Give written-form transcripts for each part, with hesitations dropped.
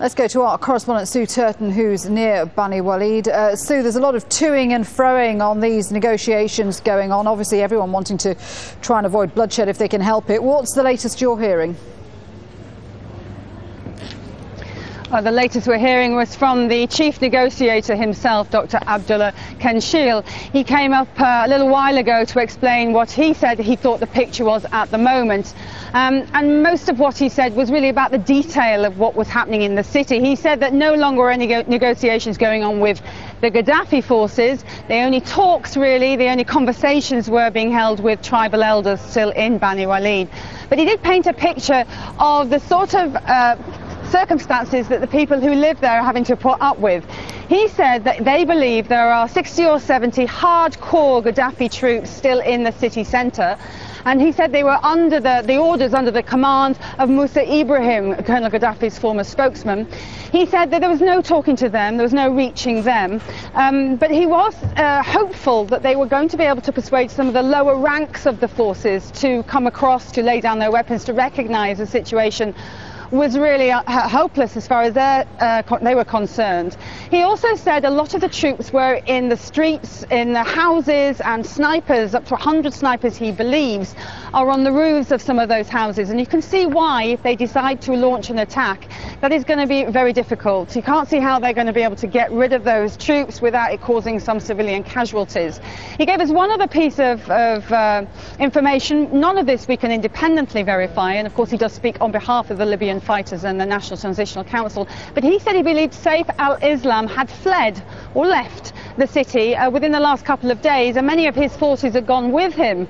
Let's go to our correspondent Sue Turton, who's near Bani Walid. Sue, there's a lot of toing and froing on these negotiations going on. Obviously, everyone wanting to try and avoid bloodshed if they can help it. What's the latest you're hearing? The latest we're hearing was from the chief negotiator himself, Dr. Abdullah Kanshil. He came up a little while ago to explain what he said he thought the picture was at the moment. And most of what he said was really about the detail of what was happening in the city. He said that no longer any negotiations going on with the Gaddafi forces. The only talks, really, the only conversations were being held with tribal elders still in Bani Walid. But he did paint a picture of the sort of circumstances that the people who live there are having to put up with. He said that they believe there are 60 or 70 hardcore Gaddafi troops still in the city centre. And he said they were under the orders, under the command of Mussa Ibrahim, Colonel Gaddafi's former spokesman. He said that there was no talking to them, there was no reaching them, but he was hopeful that they were going to be able to persuade some of the lower ranks of the forces to come across, to lay down their weapons, to recognise the situation was really hopeless as far as they were concerned. He also said a lot of the troops were in the streets, in the houses, and snipers, up to 100 snipers he believes, are on the roofs of some of those houses. And you can see why, if they decide to launch an attack, that is going to be very difficult. You can't see how they're going to be able to get rid of those troops without it causing some civilian casualties. He gave us one other piece of information. None of this we can independently verify, and of course he does speak on behalf of the Libyan fighters and the National Transitional Council, but he said he believed Saif al-Islam had fled or left the city within the last couple of days, and many of his forces had gone with him,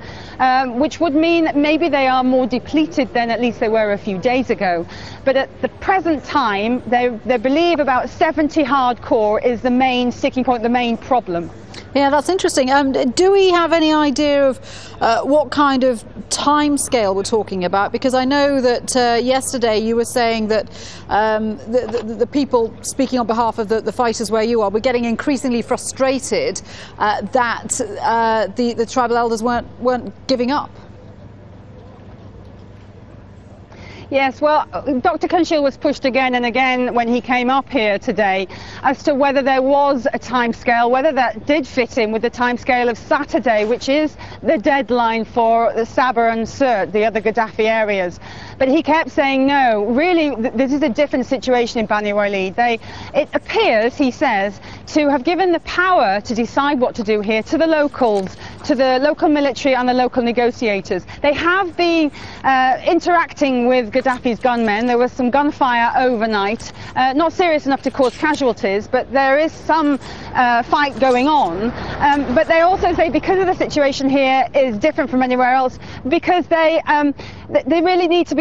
which would mean that maybe they are more depleted than at least they were a few days ago. But at the present time, they believe about 70 hardcore is the main sticking point, the main problem. Yeah, that's interesting. Do we have any idea of what kind of time scale we're talking about? Because I know that yesterday you were saying that the people speaking on behalf of the fighters where you are were getting increasingly frustrated that the tribal elders weren't giving up. Yes, well, Dr. Kanshil was pushed again and again when he came up here today as to whether there was a timescale, whether that did fit in with the timescale of Saturday, which is the deadline for the Sabah and Sirte, the other Gaddafi areas. But he kept saying no. Really, this is a different situation in Bani Walid. It appears, he says, to have given the power to decide what to do here to the locals, to the local military and the local negotiators. They have been interacting with Gaddafi's gunmen. There was some gunfire overnight, not serious enough to cause casualties, but there is some fight going on. But they also say because of the situation here is different from anywhere else, because they really need to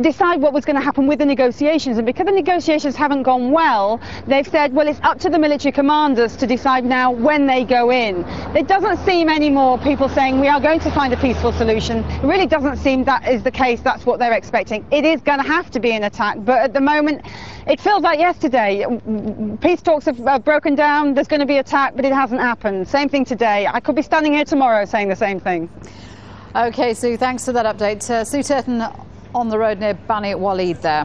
decide what was going to happen with the negotiations, and because the negotiations haven't gone well, they've said, well, it's up to the military commanders to decide now when they go in. There doesn't seem any more people saying we are going to find a peaceful solution. It really doesn't seem that is the case. That's what they're expecting. It is going to have to be an attack, but at the moment it feels like yesterday peace talks have broken down. There's going to be attack, but it hasn't happened. Same thing today. I could be standing here tomorrow saying the same thing. Okay, Sue, thanks for that update. Sue Turton on the road near Bani Walid there.